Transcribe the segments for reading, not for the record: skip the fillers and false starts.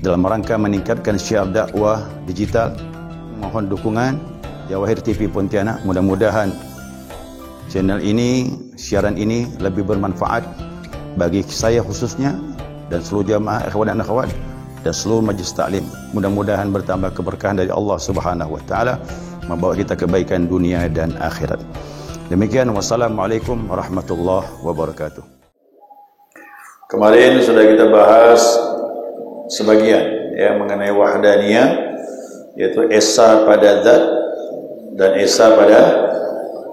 dalam rangka meningkatkan syiar dakwah digital. Mohon dukungan Jawahir TV Pontianak. Mudah-mudahan channel ini, siaran ini lebih bermanfaat bagi saya khususnya dan seluruh jamaah ikhwan dan akhwat dan seluruh majlis taklim. Mudah-mudahan bertambah keberkahan dari Allah Subhanahu wa taala, membawa kita kebaikan dunia dan akhirat. Demikian, wassalamualaikum warahmatullahi wabarakatuh. Kemarin sudah kita bahas sebagian mengenai wahdaniyah, yaitu esa pada zat dan esa pada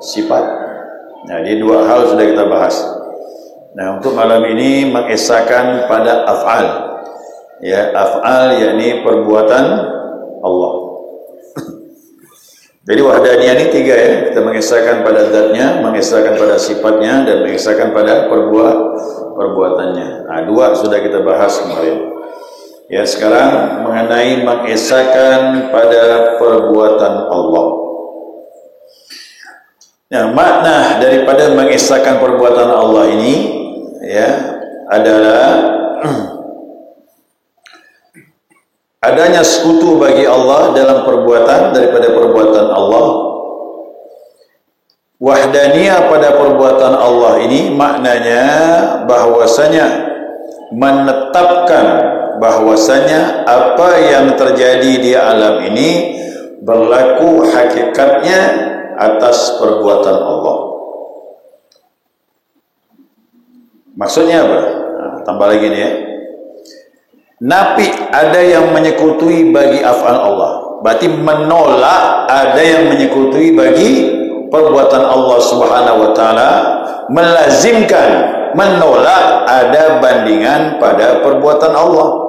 sifat. Nah, ini dua hal sudah kita bahas. Nah, untuk malam ini mengesakan pada af'al. Af'al yakni perbuatan Allah. Jadi wahdaniyah ini tiga kita mengesahkan pada zatnya, mengesahkan pada sifatnya, dan mengesahkan pada perbuatannya. Nah, dua sudah kita bahas kemarin. Sekarang mengenai mengesahkan pada perbuatan Allah. Nah, makna daripada mengesahkan perbuatan Allah ini adalah adanya sekutu bagi Allah dalam perbuatan daripada perbuatan Allah. Wahdaniyah pada perbuatan Allah ini maknanya bahwasanya menetapkan bahwasanya apa yang terjadi di alam ini berlaku hakikatnya atas perbuatan Allah. Maksudnya apa? Tambah lagi nih napi ada yang menyekutui bagi af'al Allah, berarti menolak ada yang menyekutui bagi perbuatan Allah Subhanahu wa taala, melazimkan menolak ada bandingan pada perbuatan Allah.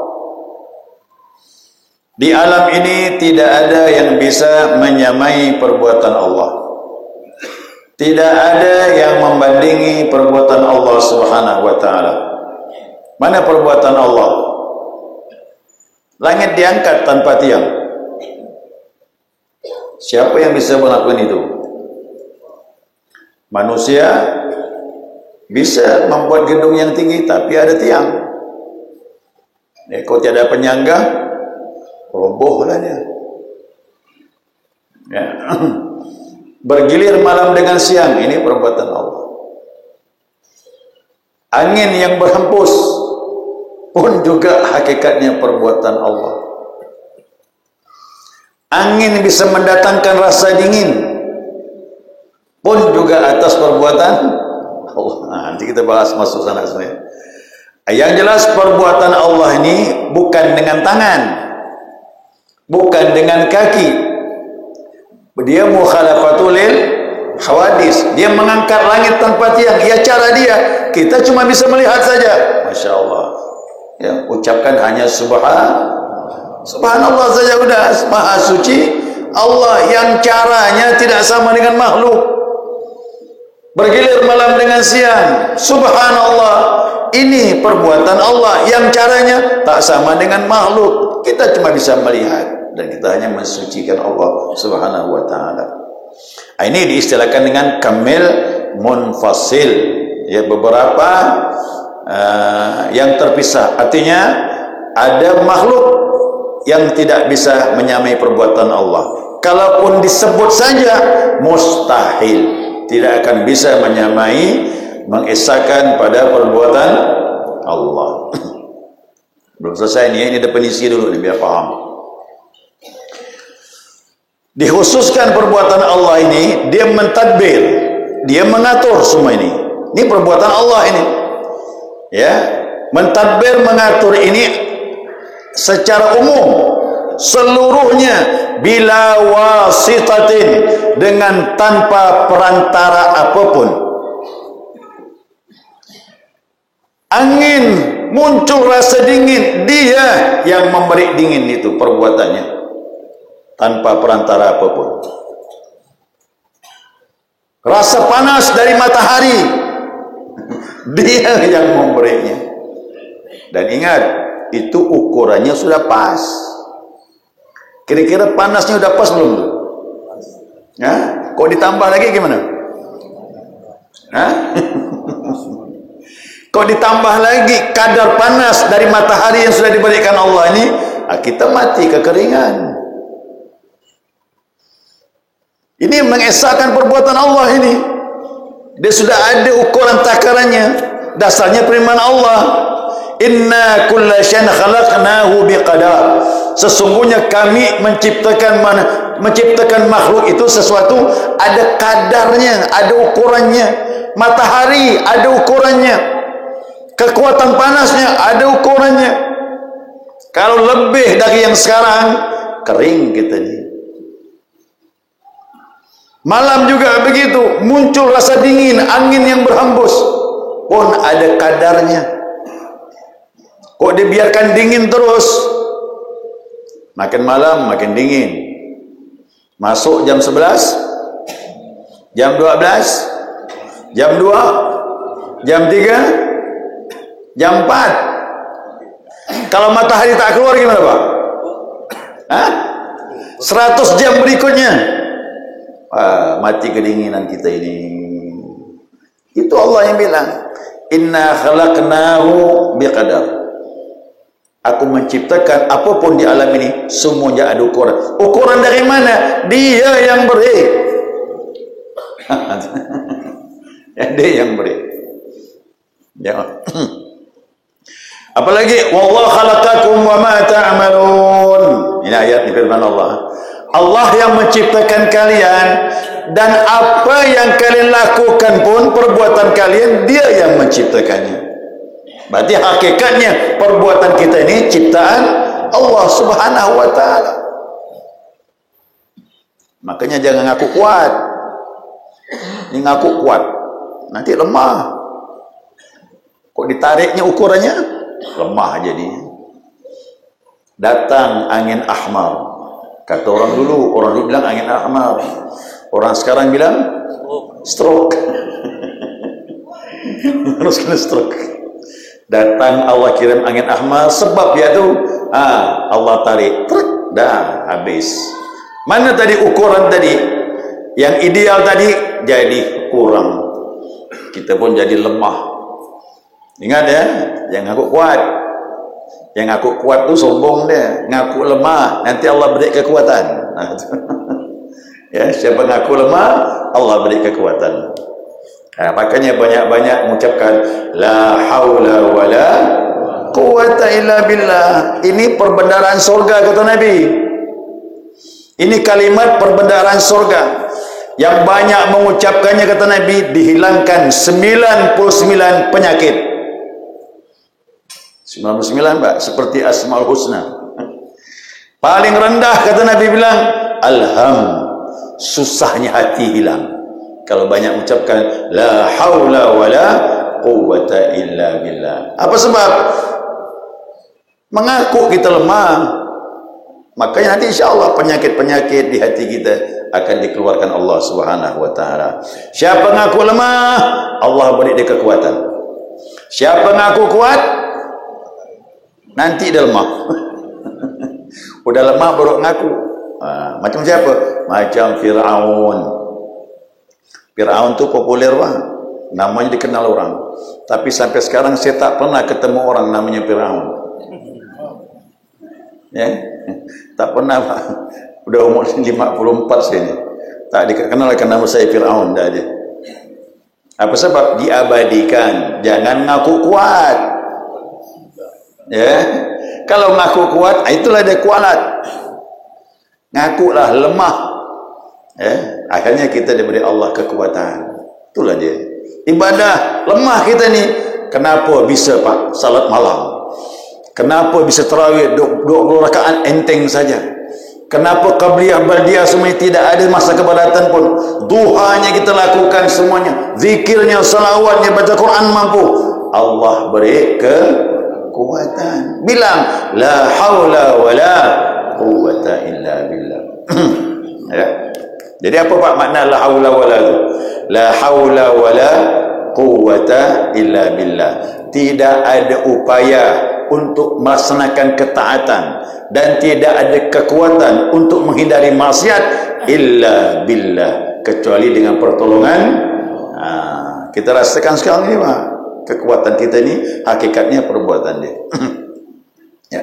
Di alam ini tidak ada yang bisa menyamai perbuatan Allah. Tidak ada yang membandingi perbuatan Allah Subhanahu wa taala. Mana perbuatan Allah? Langit diangkat tanpa tiang. Siapa yang bisa melakukan itu? Manusia bisa membuat gedung yang tinggi tapi ada tiang. Kalau tiada penyangga, robohlah dia. Bergilir malam dengan siang, ini perbuatan Allah. Angin yang berhembus pun juga hakikatnya perbuatan Allah. Angin bisa mendatangkan rasa dingin pun juga atas perbuatan Allah. Nanti kita bahas masuk sana sebenarnya. Yang jelas perbuatan Allah ini bukan dengan tangan, bukan dengan kaki. Dia mukhalafatul hawadis. Dia mengangkat langit tanpa tiang. Cara dia. Kita cuma bisa melihat saja. Masya Allah. Ucapkan hanya subhanallah saja udah. Maha suci Allah yang caranya tidak sama dengan makhluk. Bergilir malam dengan siang, subhanallah. Ini perbuatan Allah yang caranya tak sama dengan makhluk. Kita cuma bisa melihat dan kita hanya mensucikan Allah Subhanahu wa taala. Ini diistilahkan dengan kamil munfasil. Beberapa yang terpisah. Artinya ada makhluk yang tidak bisa menyamai perbuatan Allah. Kalaupun disebut saja mustahil. Tidak akan bisa menyamai, mengesahkan pada perbuatan Allah. Belum selesai ini definisi dulu nih biar paham. Dikhususkan perbuatan Allah ini, dia mentadbir, dia mengatur semua ini. Ini perbuatan Allah ini. Mentadbir, mengatur ini secara umum, seluruhnya bila wasitatin, dengan tanpa perantara apapun. Angin muncul rasa dingin, dia yang memberi dingin itu perbuatannya tanpa perantara apapun. Rasa panas dari matahari, dia yang memberinya. Dan ingat, itu ukurannya sudah pas. Kira-kira panasnya udah pas belum? Kok ditambah lagi gimana? Kok ditambah lagi kadar panas dari matahari yang sudah diberikan Allah ini, kita mati kekeringan. Ini mengesahkan perbuatan Allah ini. Dia sudah ada ukuran takarannya. Dasarnya firman Allah, inna kulla syai'in khalaqnahu biqadar. Sesungguhnya kami menciptakan makhluk itu sesuatu ada kadarnya, ada ukurannya. Matahari ada ukurannya, kekuatan panasnya ada ukurannya. Kalau lebih dari yang sekarang, kering kita ni. Malam juga begitu, muncul rasa dingin, angin yang berhembus pun ada kadarnya. Kok dibiarkan dingin terus? Makin malam makin dingin. Masuk jam 11, jam 12, jam 2, jam 3, jam 4. Kalau matahari tak keluar gimana Pak? 100 jam berikutnya, mati kedinginan kita ini. Itu Allah yang bilang, inna khalaqnahu biqadar. Aku menciptakan apapun di alam ini semuanya ada ukuran. Ukuran dari mana? Dia yang beri. Dia yang beri. Ya. Apalagi wallahu khalaqakum wa ma ta'malun. Ini ayat di firman Allah. Allah yang menciptakan kalian, dan apa yang kalian lakukan pun, perbuatan kalian, dia yang menciptakannya. Berarti hakikatnya perbuatan kita ini ciptaan Allah Subhanahu wa taala. Makanya jangan ngaku kuat. Ini ngaku kuat, nanti lemah. Kok ditariknya ukurannya? Lemah jadinya. Datang angin ahmar. Kata orang dulu bilang angin ahmar. Orang sekarang bilang stroke. Harus kena stroke. Datang Allah kirim angin ahmar, sebab dia tu Allah tarik, truk, dah habis. Mana tadi ukuran tadi? Yang ideal tadi jadi kurang. Kita pun jadi lemah. Ingat ya, jangan ngaku kuat. Yang ngaku kuat tu sombong dia, ngaku lemah, nanti Allah beri kekuatan. Ya, siapa ngaku lemah, Allah beri kekuatan. Makanya banyak-banyak mengucapkan la haula wala quwata illa billah. Ini perbendaharaan surga kata Nabi. Ini kalimat perbendaharaan surga. Yang banyak mengucapkannya kata Nabi, dihilangkan 99 penyakit. 99 Pak, seperti Asmaul Husna. Paling rendah kata Nabi bilang alham, susahnya hati hilang. Kalau banyak mengucapkan la haula wala quwwata illa billah. Apa sebab? Mengaku kita lemah. Makanya nanti insya-Allah penyakit-penyakit di hati kita akan dikeluarkan Allah Subhanahu wa taala. Siapa mengaku lemah, Allah beri dia kekuatan. Siapa mengaku kuat, nanti dia lemah. Udah lemah baru ngaku. Macam siapa? Macam Fir'aun. Fir'aun tu populer banget, namanya dikenal orang, tapi sampai sekarang saya tak pernah ketemu orang namanya Fir'aun. Ya, tak pernah Pak. Udah umur 54 saya ni, tak dikenalkan nama saya Fir'aun dah aja. Apa sebab? Diabadikan. Jangan ngaku kuat. Ya, kalau ngaku kuat, itulah dia kualat. Ngakulah lemah. Ya, akhirnya kita diberi Allah kekuatan. Itulah dia. Ibadah lemah kita ni. Kenapa bisa Pak salat malam? Kenapa bisa tarawih 20 rakaat enteng saja? Kenapa qabliyah ba'diyah semuanya tidak ada masa keberatan pun? Duhanya kita lakukan semuanya, zikirnya, salawatnya, baca Quran mampu. Allah beri kekuatan. Bilang la haula wala quwwata illa billah. Ya. Jadi apa Pak makna la haula wala tu? La haula wala quwwata illa billah. Tidak ada upaya untuk melaksanakan ketaatan dan tidak ada kekuatan untuk menghindari maksiat illa billah, kecuali dengan pertolongan. Kita rasakan sekarang ni Pak, kekuatan kita ni hakikatnya perbuatan dia. Ya.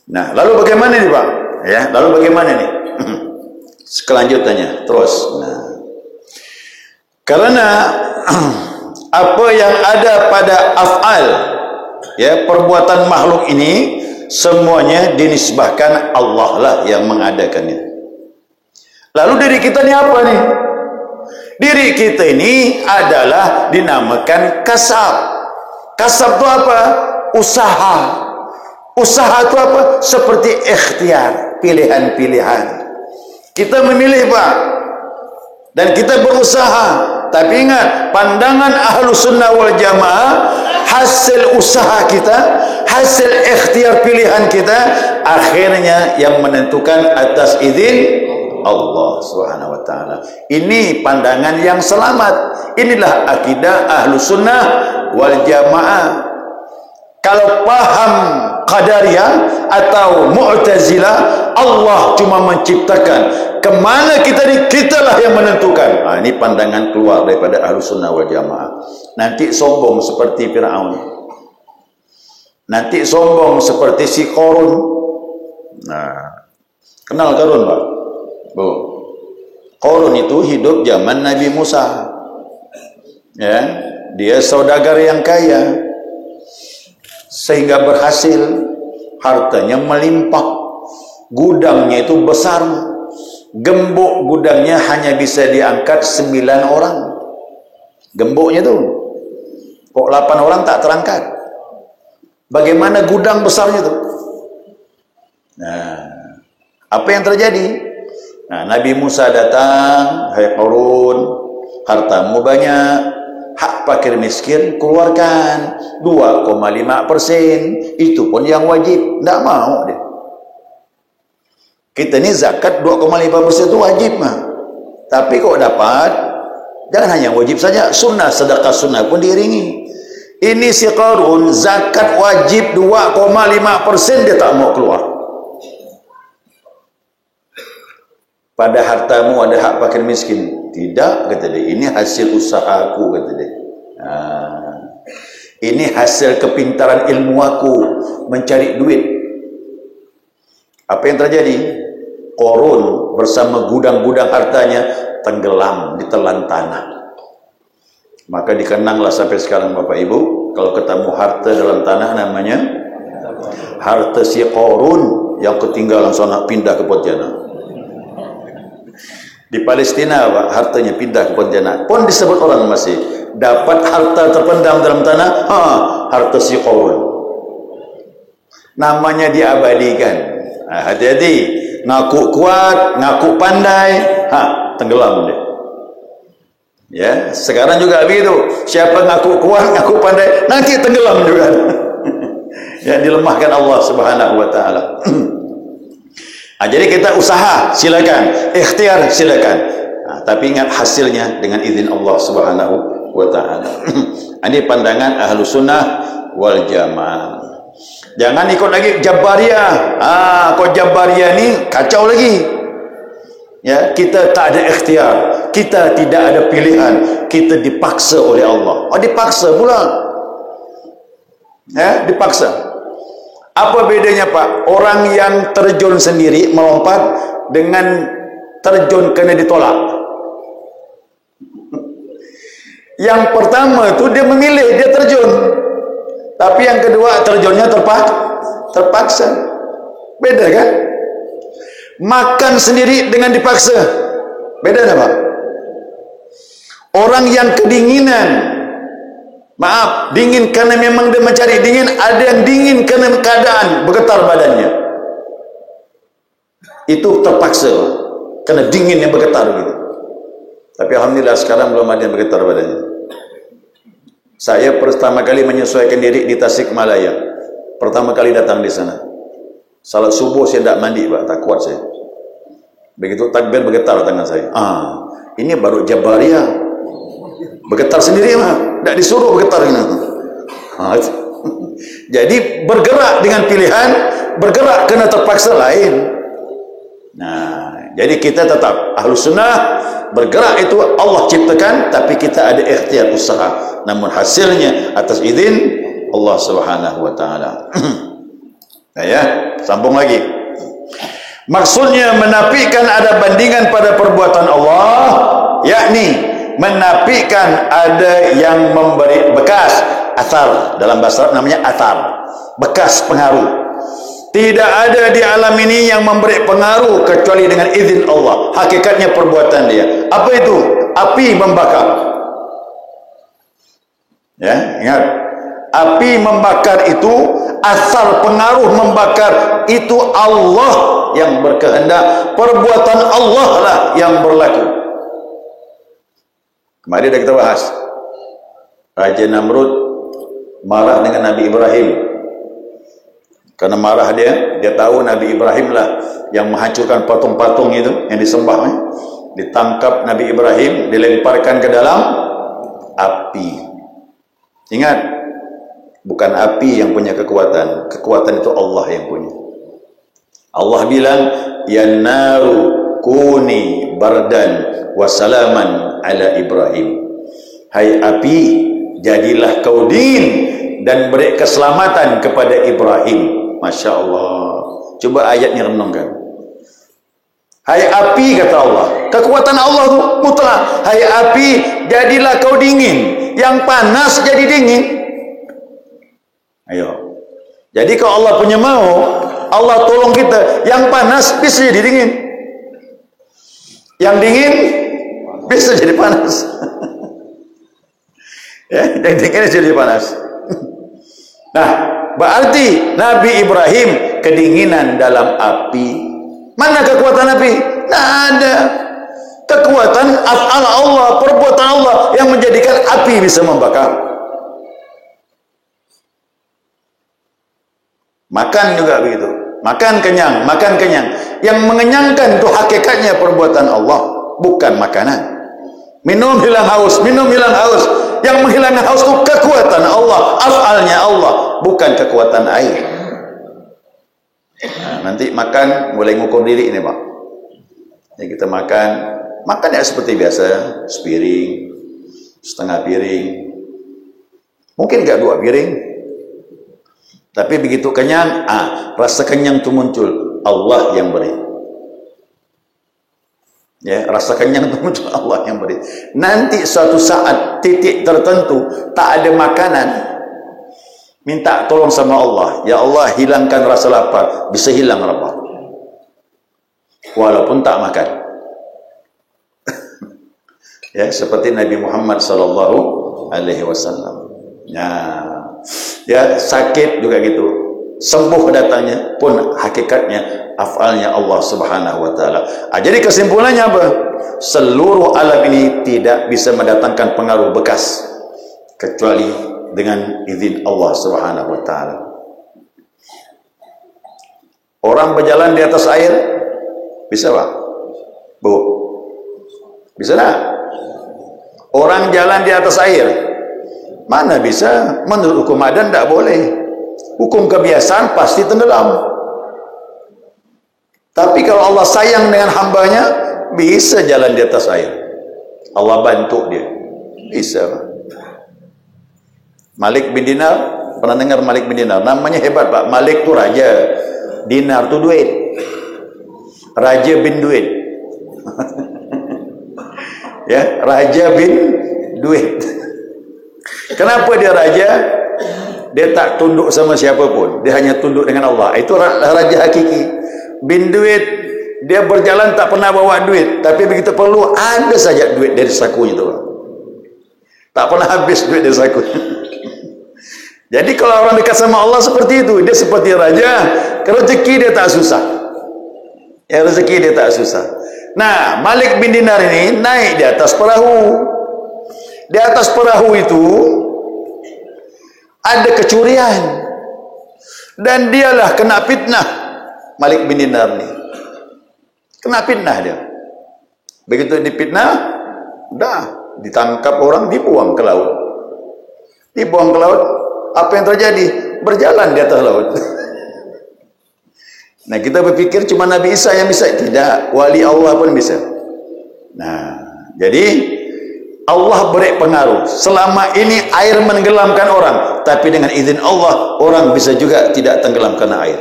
Nah, lalu bagaimana nih Pak? Ya, lalu bagaimana nih? Kelanjutannya terus. Nah, karena apa yang ada pada af'al, ya, perbuatan makhluk ini semuanya dinisbahkan Allah lah yang mengadakannya. Lalu diri kita ini apa nih? Diri kita ini adalah dinamakan kasab. Kasab itu apa? Usaha. Usaha itu apa? Seperti ikhtiar, pilihan-pilihan. Kita memilih Pak, dan kita berusaha. Tapi ingat, pandangan Ahlus Sunnah wal Jamaah, hasil usaha kita, hasil ikhtiar pilihan kita, akhirnya yang menentukan atas izin Allah Subhanahu wa taala. Ini pandangan yang selamat. Inilah akidah Ahlus Sunnah wal Jamaah. Kalau paham Qadariyah atau Mu'tazilah, Allah cuma menciptakan, kemana kita ini, kitalah yang menentukan. Nah, ini pandangan keluar daripada Ahlus Sunnah wal Jamaah. Nanti sombong seperti Fir'aun, nanti sombong seperti si Qarun. Nah, kenal Qarun Pak? Bu, Qarun itu hidup zaman Nabi Musa, ya, dia saudagar yang kaya, sehingga berhasil, hartanya melimpah, gudangnya itu besar, gembok gudangnya hanya bisa diangkat 9 orang, gemboknya itu kok 8 orang tak terangkat, bagaimana gudang besarnya itu? Nah, apa yang terjadi? Nah, Nabi Musa datang, hai Qarun, hartamu banyak, hak fakir miskin keluarkan 2,5%, itu pun yang wajib. Tidak mau dia. Kita ni zakat 2,5% itu wajib mah, tapi kok dapat, jangan hanya wajib saja, sunnah, sedekah sunnah pun diiringi. Ini si Qarun zakat wajib 2,5%, dia tak mau keluar. Pada hartamu ada hak fakir miskin. Tidak, kata dia, ini hasil usahaku, kata dia. Nah, ini hasil kepintaran ilmu aku mencari duit. Apa yang terjadi? Qarun bersama gudang-gudang hartanya tenggelam, ditelan tanah. Maka dikenanglah sampai sekarang Bapak Ibu, kalau ketemu harta dalam tanah namanya harta si Qarun yang ketinggalan sana, pindah ke Pontianak. Di Palestina Pak, hartanya pindah ke Pontianak, pun disebut orang masih dapat harta terpendam dalam tanah, harta si Qarun, namanya diabadikan. Nah, hati-hati, ngaku kuat, ngaku pandai, tenggelam dia. Ya, sekarang juga begitu, siapa ngaku kuat, ngaku pandai, nanti tenggelam juga. Ya, dilemahkan Allah Subhanahu wa taala. Nah, jadi kita usaha silakan, ikhtiar silakan, tapi ingat hasilnya dengan izin Allah Subhanahu wa taala. Ini pandangan Ahlus Sunnah wal Jamaah. Jangan ikut lagi Jabariyah. Kok Jabariyah ni kacau lagi. Ya, kita tak ada ikhtiar, kita tidak ada pilihan, kita dipaksa oleh Allah. Dipaksa pula. Ya, dipaksa. Apa bedanya Pak? Orang yang terjun sendiri melompat dengan terjun kena ditolak. Yang pertama itu dia memilih, dia terjun. Tapi yang kedua terjunnya terpaksa. Beda kan? Makan sendiri dengan dipaksa. Beda tak Pak? Orang yang kedinginan, maaf, dingin karena memang dia mencari dingin, ada yang dingin karena keadaan bergetar badannya, itu terpaksa karena dinginnya bergetar gitu. Tapi alhamdulillah sekarang belum ada yang bergetar badannya. Saya pertama kali menyesuaikan diri di Tasikmalaya, pertama kali datang di sana, salat subuh saya tidak mandi Pak, tak kuat saya. Begitu takbir bergetar tangan saya. Ini baru Jabariyah, bergetar sendiri mah, tidak disuruh bergetar ini. Jadi bergerak dengan pilihan, bergerak kena terpaksa lain. Nah, jadi kita tetap Ahlus Sunnah, bergerak itu Allah ciptakan, tapi kita ada ikhtiar usaha, namun hasilnya atas izin Allah Subhanahu wa taala. Nah ya, sambung lagi. Maksudnya menafikan ada bandingan pada perbuatan Allah, yakni menafikan ada yang memberi bekas, athar, dalam bahasa Arab namanya athar, bekas pengaruh. Tidak ada di alam ini yang memberi pengaruh kecuali dengan izin Allah. Hakikatnya perbuatan dia. Apa itu? Api membakar. Ya, ingat. Api membakar itu, asal pengaruh membakar itu Allah yang berkehendak. Perbuatan Allah lah yang berlaku. Kemarin dah kita bahas. Raja Namrud marah dengan Nabi Ibrahim. Karena marah dia tahu Nabi Ibrahim lah yang menghancurkan patung-patung itu yang disembah. Ditangkap Nabi Ibrahim, dilemparkan ke dalam api. Ingat, bukan api yang punya kekuatan. Kekuatan itu Allah yang punya. Allah bilang, ya naru kuni bardan wa salaman ala Ibrahim. Hai api, jadilah kau dingin dan beri keselamatan kepada Ibrahim. Masya Allah. Coba ayat ni renungkan. Hai api, kata Allah, kekuatan Allah tu mutlak. Hai api, jadilah kau dingin. Yang panas jadi dingin. Ayo. Jadi kalau Allah punya mau, Allah tolong kita. Yang panas bisa jadi dingin. Yang dingin bisa jadi panas. Ya, yang dingin bisa jadi panas. Nah, berarti Nabi Ibrahim kedinginan dalam api. Mana kekuatan api? Tak ada. Kekuatan af'al Allah, perbuatan Allah yang menjadikan api bisa membakar. Makan juga begitu. Makan kenyang, makan kenyang. Yang mengenyangkan itu hakikatnya perbuatan Allah, bukan makanan. Minum hilang haus, minum hilang haus. Yang menghilangkan haus itu kekuatan Allah, af'alnya Allah, bukan kekuatan air. Nah, nanti makan mulai ngukur diri ini, Pak. Jadi kita makan ya seperti biasa, sepiring, setengah piring, mungkin enggak 2 piring. Tapi begitu kenyang, rasa kenyang itu muncul, Allah yang beri. Ya, rasa kenyang itu muncul, Allah yang beri. Nanti suatu saat titik tertentu tak ada makanan, minta tolong sama Allah, ya Allah hilangkan rasa lapar, bisa hilang lapar walaupun tak makan. Ya, seperti Nabi Muhammad sallallahu alaihi wasallam. Ya, sakit juga gitu, sembuh datangnya pun hakikatnya afalnya Allah Subhanahu wa taala. Jadi kesimpulannya apa? Seluruh alam ini tidak bisa mendatangkan pengaruh bekas kecuali dengan izin Allah Subhanahu wa taala. Orang berjalan di atas air bisa, Pak? Bu. Bisa tak? Orang jalan di atas air mana bisa? Menurut hukum adat tidak boleh. Hukum kebiasaan pasti tenggelam. Tapi kalau Allah sayang dengan hambanya, bisa jalan di atas air. Allah bantu dia. Bisa. Malik bin Dinar, pernah dengar Malik bin Dinar? Namanya hebat, Pak. Malik itu raja, Dinar itu duit. Raja bin duit. Ya, raja bin duit. Kenapa dia raja? Dia tak tunduk sama siapapun, dia hanya tunduk dengan Allah. Itu raja hakiki. Bin duit, dia berjalan tak pernah bawa duit, tapi begitu perlu ada saja duit dari sakunya itu. Tak pernah habis duit dari sakunya. Jadi kalau orang dekat sama Allah seperti itu, dia seperti raja, rezeki dia tak susah. Ya, rezeki dia tak susah. Nah, Malik bin Dinar ini naik di atas perahu. Di atas perahu itu ada kecurian, dan dialah kena fitnah. Malik bin Dinar ni kena fitnah dia. Begitu difitnah, dah ditangkap orang, dibuang ke laut. Dibuang ke laut, apa yang terjadi? Berjalan di atas laut. Nah, kita berpikir cuma Nabi Isa yang bisa. Tidak, wali Allah pun bisa. Nah, jadi Allah beri pengaruh. Selama ini air menenggelamkan orang, tapi dengan izin Allah, orang bisa juga tidak tenggelam karena air.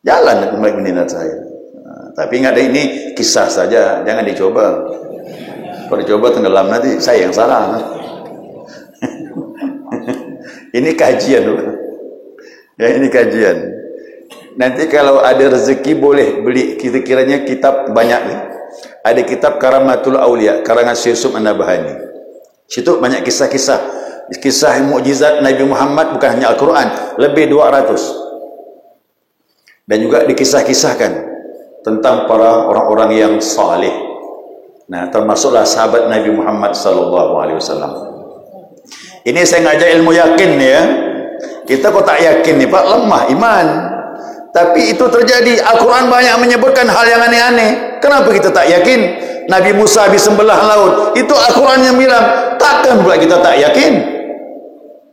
Jalan kembali minat saya. Tapi ingat ini kisah saja, jangan dicoba. Kalau dicoba tenggelam nanti saya yang salah. Ini kajian, ya, ini kajian. Nanti kalau ada rezeki boleh beli, kita kiranya kitab banyak nih. Ada kitab Karamatul Aulia karangan Syekh Yusuf An-Nabhani. Situ banyak kisah-kisah, kisah mukjizat Nabi Muhammad, bukan hanya Al-Quran, lebih 200. Dan juga dikisah-kisahkan tentang para orang-orang yang saleh. Nah, termasuklah sahabat Nabi Muhammad sallallahu alaihi wasallam. Ini saya ngajak ilmu yakin ya. Kita kok tak yakin nih Pak, lemah iman. Tapi itu terjadi. Al-Quran banyak menyebutkan hal yang aneh-aneh. Kenapa kita tak yakin? Nabi Musa habis sembelah laut, itu Al-Quran yang bilang. Takkan pula kita tak yakin?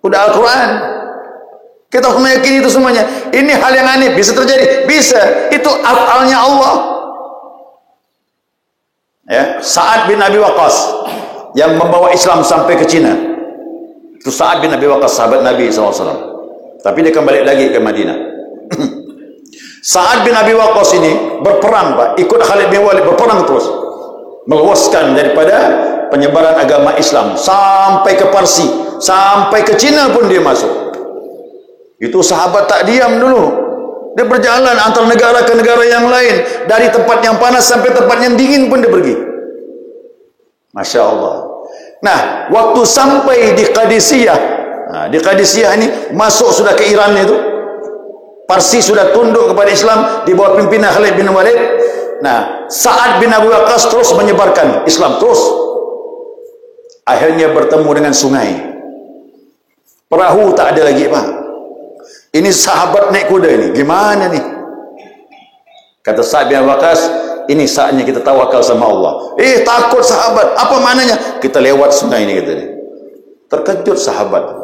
Udah Al-Quran. Kita harus meyakini itu semuanya. Ini hal yang aneh, bisa terjadi? Bisa. Itu af'alnya Allah. Ya, Sa'ad bin Abi Waqqas yang membawa Islam sampai ke Cina. Itu Sa'ad bin Abi Waqqas, sahabat Nabi SAW. Tapi dia kembali lagi ke Madinah. Sa'ad bin Abi Waqqas ini berperang Pak, ikut Khalid bin Walid, berperang terus, meluaskan daripada penyebaran agama Islam sampai ke Parsi, sampai ke Cina pun dia masuk. Itu sahabat tak diam dulu, dia berjalan antar negara ke negara yang lain, dari tempat yang panas sampai tempat yang dingin pun dia pergi. Masya Allah. Nah, waktu sampai di Qadisiyah, nah, di Qadisiyah ini masuk sudah ke Iran itu, Parsi sudah tunduk kepada Islam di bawah pimpinan Khalid bin Walid. Nah, Sa'ad bin Abi Waqqas terus menyebarkan Islam terus. Akhirnya bertemu dengan sungai. Perahu tak ada lagi Pak. Ini sahabat naik kuda ini, gimana nih? Kata Sa'ad bin Abi Waqqas, ini saatnya kita tawakal sama Allah. Takut sahabat, apa maknanya? Kita lewat sungai ini, kata dia. Terkejut sahabat.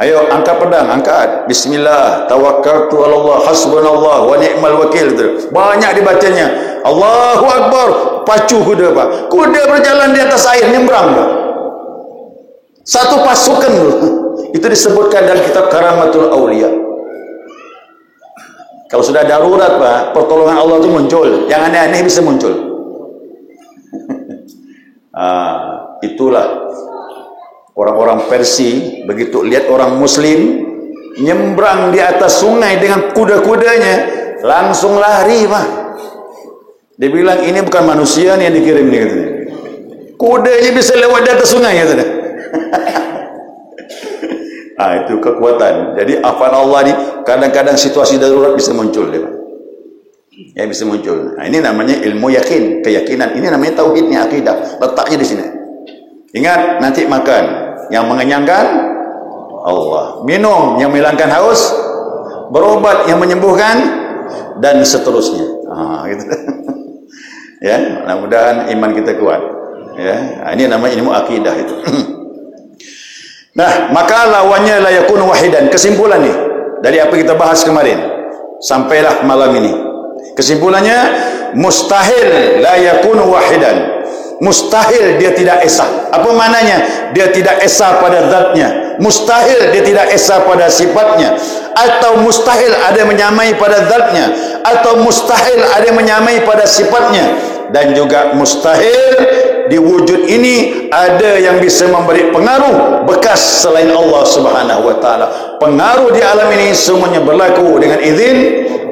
Ayo angkat pedang, angkat. Bismillah, tawakkaltu 'ala Allah, hasbunallah wa ni'mal wakil. Banyak dibacanya. Allahu Akbar, pacu kuda Pak. Kuda berjalan di atas air, nyebrang Pak. Satu pasukan dulu. Itu disebutkan dalam kitab Karamatul Aulia. Kalau sudah darurat Pak, pertolongan Allah itu muncul. Yang aneh-aneh bisa muncul. Itulah orang-orang Persia, begitu lihat orang Muslim nyembrang di atas sungai dengan kuda-kudanya, langsung lari Pak. Dia bilang ini bukan manusia nih yang dikirim nih, katanya. Kudanya bisa lewat di atas sungai, katanya. Itu kekuatan. Jadi afan Allah nih, kadang-kadang situasi darurat bisa muncul dia, Pak. Ya, bisa muncul. Nah, ini namanya ilmu yakin, keyakinan. Ini namanya tauhidnya, akidah. Letaknya di sini. Ingat, nanti makan yang mengenyangkan Allah, minum yang menghilangkan haus, berobat yang menyembuhkan, dan seterusnya. Gitu. Ya, mudah-mudahan iman kita kuat. Ya, ini namanya ilmu akidah itu. Nah, maka lawannya la yakunu wahidan. Kesimpulan nih dari apa kita bahas kemarin sampailah malam ini. Kesimpulannya mustahil la yakunu wahidan. Mustahil dia tidak esa. Apa maknanya? Dia tidak esa pada zatnya. Mustahil dia tidak esa pada sifatnya. Atau mustahil ada yang menyamai pada zatnya. Atau mustahil ada yang menyamai pada sifatnya. Dan juga mustahil di wujud ini ada yang bisa memberi pengaruh bekas selain Allah Subhanahu wa taala. Pengaruh di alam ini semuanya berlaku dengan izin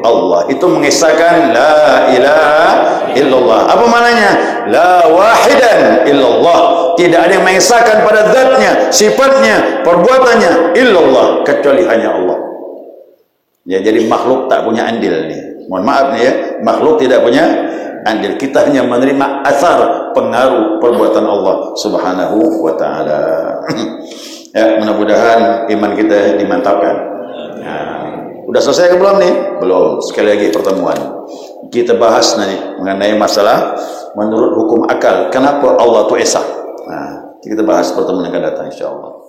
Allah. Itu mengisahkan la ilaha illallah. Apa maknanya? La wahidan illallah. Tidak ada yang mengisahkan pada zatnya, sifatnya, perbuatannya illallah, kecuali hanya Allah. Ya, jadi makhluk tak punya andil nih. Mohon maaf nih ya, makhluk tidak punya andil. Kita hanya menerima asar pengaruh perbuatan Allah Subhanahu wa taala. Ya, mudah-mudahan iman kita dimantapkan. Udah selesai ke belum nih? Belum. Sekali lagi pertemuan. Kita bahas nanti mengenai masalah menurut hukum akal. Kenapa Allah itu esa? Kita bahas pertemuan yang akan datang insyaAllah.